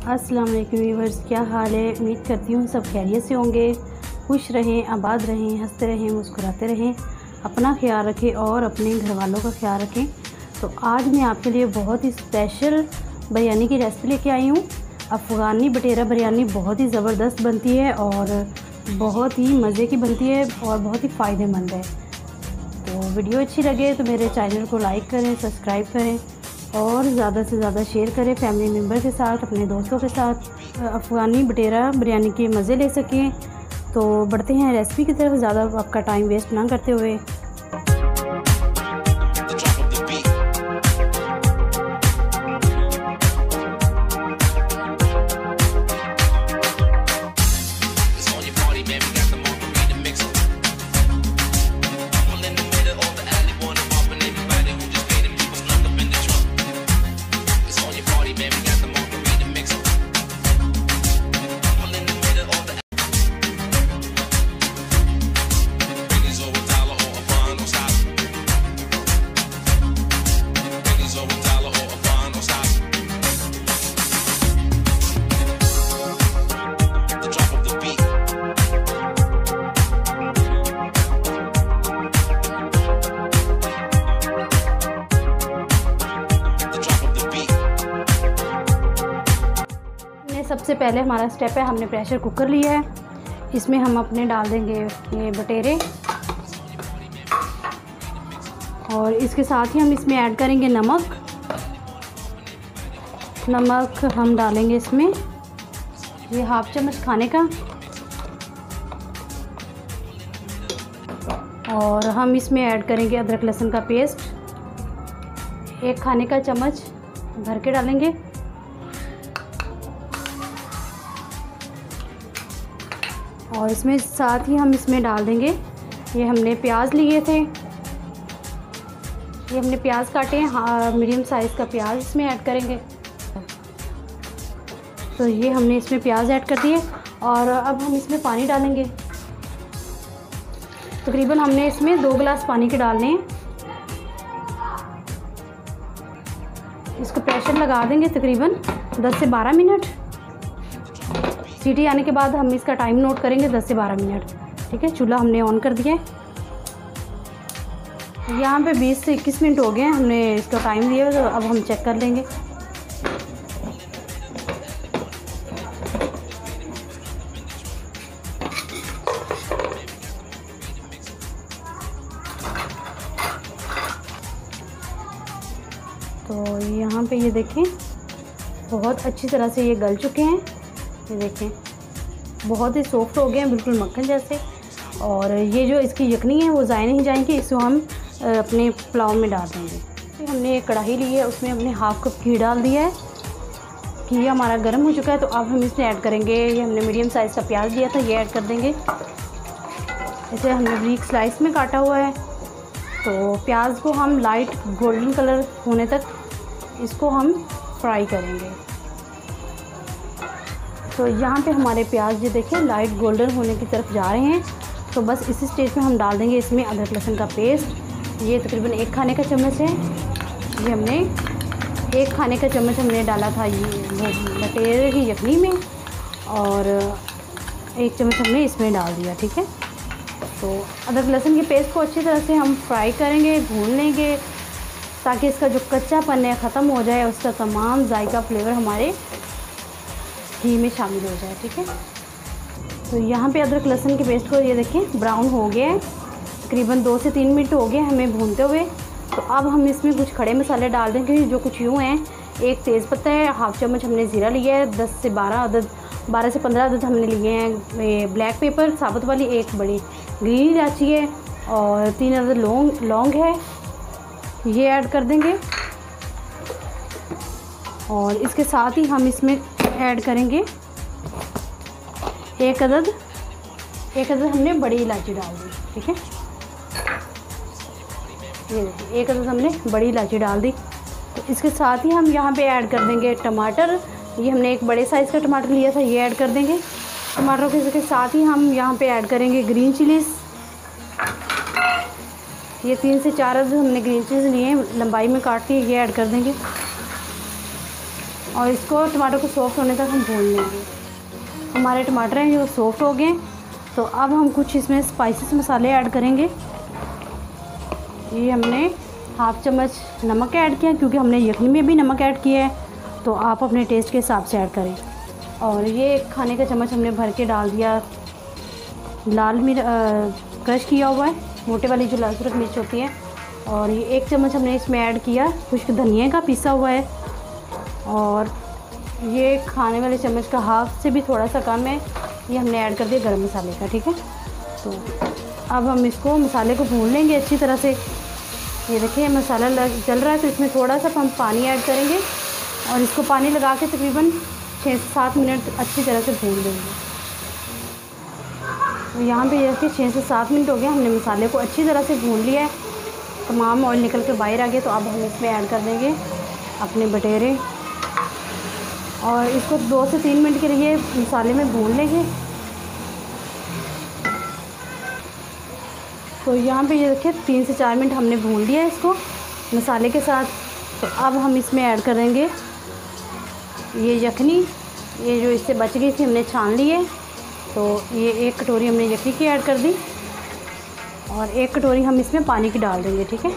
अस्सलाम वालेकुम व्यूअर्स, क्या हाल है। उम्मीद करती हूँ सब खैरियत से होंगे, खुश रहें, आबाद रहें, हंसते रहें, मुस्कुराते रहें, अपना ख्याल रखें और अपने घर वालों का ख्याल रखें। तो आज मैं आपके लिए बहुत ही स्पेशल बिरयानी की रेसिपी लेके आई हूँ। अफ़गानी बटेरा बिरयानी बहुत ही ज़बरदस्त बनती है और बहुत ही मज़े की बनती है और बहुत ही फ़ायदेमंद है। तो वीडियो अच्छी लगे तो मेरे चैनल को लाइक करें, सब्सक्राइब करें और ज़्यादा से ज़्यादा शेयर करें फैमिली मेम्बर के साथ, अपने दोस्तों के साथ। अफ़गानी बटेरा बिरयानी के मज़े ले सकें। तो बढ़ते हैं रेसिपी की तरफ, ज़्यादा आपका टाइम वेस्ट ना करते हुए। सबसे पहले हमारा स्टेप है, हमने प्रेशर कुकर लिया है, इसमें हम अपने डाल देंगे ये बटेरे और इसके साथ ही हम इसमें ऐड करेंगे नमक। नमक हम डालेंगे इसमें ये हाफ चम्मच खाने का और हम इसमें ऐड करेंगे अदरक लहसुन का पेस्ट 1 खाने का चम्मच भर के डालेंगे। और इसमें साथ ही हम इसमें डाल देंगे ये हमने प्याज लिए थे, ये हमने प्याज काटे हैं, हाँ मीडियम साइज़ का प्याज इसमें ऐड करेंगे। तो ये हमने इसमें प्याज ऐड कर दिए और अब हम इसमें पानी डालेंगे। तकरीबन हमने इसमें 2 गिलास पानी के डालने हैं। इसको प्रेशर लगा देंगे तकरीबन 10 से 12 मिनट। सीटी आने के बाद हम इसका टाइम नोट करेंगे 10 से 12 मिनट। ठीक है, चूल्हा हमने ऑन कर दिया है। यहाँ पे 20 से 21 मिनट हो गए हैं, हमने इसका टाइम दिया है। तो अब हम चेक कर लेंगे। तो यहाँ पे ये देखें बहुत अच्छी तरह से ये गल चुके हैं। ये देखें बहुत ही सॉफ्ट हो गए हैं, बिल्कुल मक्खन जैसे। और ये जो इसकी यखनी है वो ज़ाय नहीं जाएंगी, इसको हम अपने पुलाव में डाल देंगे। हमने एक कढ़ाई ली है, उसमें हमने हाफ कप घी डाल दिया है। घी हमारा गर्म हो चुका है। तो अब हम इसमें ऐड करेंगे ये हमने मीडियम साइज़ का प्याज लिया था, ये ऐड कर देंगे। इसे हमने ब्रीक स्लाइस में काटा हुआ है। तो प्याज को हम लाइट गोल्डन कलर होने तक इसको हम फ्राई करेंगे। तो यहाँ पे हमारे प्याज जो देखें लाइट गोल्डन होने की तरफ जा रहे हैं। तो बस इसी स्टेज में हम डाल देंगे इसमें अदरक लहसुन का पेस्ट। ये तकरीबन 1 खाने का चम्मच है। ये हमने 1 खाने का चम्मच हमने डाला था ये बटेरे की यखनी में और 1 चम्मच हमने इसमें डाल दिया। ठीक है, तो अदरक लहसुन के पेस्ट को अच्छी तरह से हम फ्राई करेंगे, भून लेंगे ताकि इसका जो कच्चापन है ख़त्म हो जाए, उसका तमाम जायका फ्लेवर हमारे घी में शामिल हो जाए। ठीक है, तो यहाँ पे अदरक लहसुन के पेस्ट को ये देखें ब्राउन हो गया है, तकरीबन 2 से 3 मिनट हो गए हमें भूनते हुए। तो अब हम इसमें कुछ खड़े मसाले डाल देंगे जो कुछ यूँ हैं। 1 तेज़पत्ता है, हाफ चम्मच हमने ज़ीरा लिया है, 12 से 15 अदद हमने लिए हैं ब्लैक पेपर साबुत वाली, 1 बड़ी ग्रीन इलायची है और 3 अदद लौंग है, ये ऐड कर देंगे। और इसके साथ ही हम इसमें ऐड करेंगे 1 अदद हमने बड़ी इलायची डाल दी। ठीक है, ये देखिए 1 अदद हमने बड़ी इलायची डाल दी। तो इसके साथ ही हम यहाँ पे ऐड कर देंगे टमाटर। ये हमने 1 बड़े साइज़ का टमाटर लिया था, ये ऐड कर देंगे। टमाटरों के साथ ही हम यहाँ पे ऐड करेंगे ग्रीन चिलीज़। ये 3 से 4 हमने ग्रीन चिलीज़ लिए हैं, लंबाई में काट के ये ऐड कर देंगे। और इसको टमाटर को सॉफ्ट होने तक हम भून लेंगे। हमारे टमाटर हैं जो सॉफ्ट हो गए। तो अब हम कुछ इसमें स्पाइसेस मसाले ऐड करेंगे। ये हमने हाफ़ चम्मच नमक ऐड किया, क्योंकि हमने यखनी में भी नमक ऐड किया है, तो आप अपने टेस्ट के हिसाब से ऐड करें। और ये 1 खाने का चम्मच हमने भर के डाल दिया लाल मिर्च, क्रश किया हुआ है, मोटे वाली जो लाल सुरख मिर्च होती है। और ये 1 चम्मच हमने इसमें ऐड किया खुश्क धनिया का पिसा हुआ है। और ये खाने वाले चम्मच का हाफ से भी थोड़ा सा कम है, ये हमने ऐड कर दिया गरम मसाले का। ठीक है, तो अब हम इसको मसाले को भून लेंगे अच्छी तरह से। ये देखिए मसाला जल रहा है, तो इसमें थोड़ा सा हम पानी ऐड करेंगे और इसको पानी लगा के तकरीबन 6 से 7 मिनट अच्छी तरह से भून लेंगे। तो यहाँ पे देखिए 6 से 7 मिनट हो गया, हमने मसाले को अच्छी तरह से भून लिया है, तमाम ऑयल निकल के बाहर आ गया। तो अब हम इसमें ऐड कर देंगे अपने बटेरे और इसको 2 से 3 मिनट के लिए मसाले में भून लेंगे। तो यहाँ पे ये देखिए 3 से 4 मिनट हमने भून लिया है इसको मसाले के साथ। तो अब हम इसमें ऐड करेंगे ये यखनी, ये जो इससे बच गई थी हमने छान ली है। तो ये 1 कटोरी हमने यखनी की ऐड कर दी और 1 कटोरी हम इसमें पानी की डाल देंगे। ठीक है,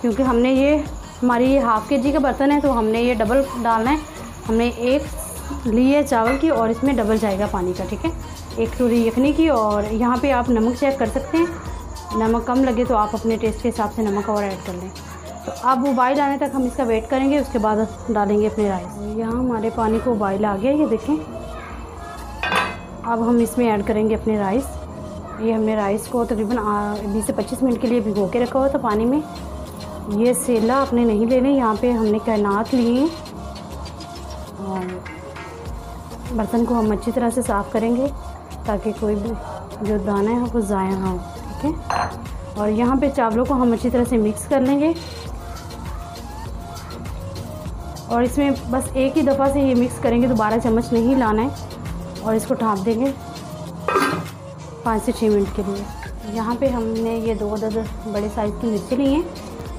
क्योंकि हमने हमारी ये हाफ़ के जी का बर्तन है, तो हमने ये डबल डालना है। हमने 1 ली है चावल की और इसमें डबल जाएगा पानी का। ठीक है, 1 कटोरी यखनी की। और यहाँ पे आप नमक चेक कर सकते हैं, नमक कम लगे तो आप अपने टेस्ट के हिसाब से नमक और ऐड कर लें। तो अब उबाइल आने तक हम इसका वेट करेंगे, उसके बाद डालेंगे अपने राइस। यहाँ हमारे पानी को उबाइल आ गया, ये देखें। अब हम इसमें ऐड करेंगे अपने राइस। ये हमने राइस को तकरीबन 20 से 25 मिनट के लिए भिगो के रखा हुआ था पानी में। ये सेला आपने नहीं लेने, यहाँ पे हमने कैनात लिए हैं। और बर्तन को हम अच्छी तरह से साफ़ करेंगे ताकि कोई भी जो दाना है वो ज़ाया ना हो। ठीक है, और यहाँ पे चावलों को हम अच्छी तरह से मिक्स कर लेंगे और इसमें बस एक ही दफ़ा से ये मिक्स करेंगे, दोबारा चम्मच नहीं लाना है। और इसको ढाँप देंगे 5 से 6 मिनट के लिए। यहाँ पे हमने ये 2 अदद बड़े साइज़ की मिर्ची ली हैं,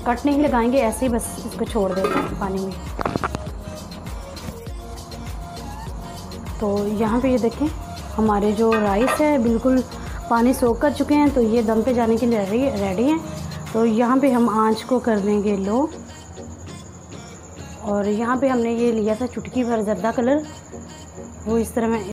कट नहीं लगाएंगे, ऐसे ही बस इसको छोड़ देंगे पानी में। तो यहाँ पे ये देखें हमारे जो राइस है बिल्कुल पानी सोख कर चुके हैं, तो ये दम पे जाने के लिए रेडी हैं। तो यहाँ पे हम आंच को कर देंगे लो। और यहाँ पे हमने ये लिया था चुटकी भर जर्दा कलर, वो इस तरह में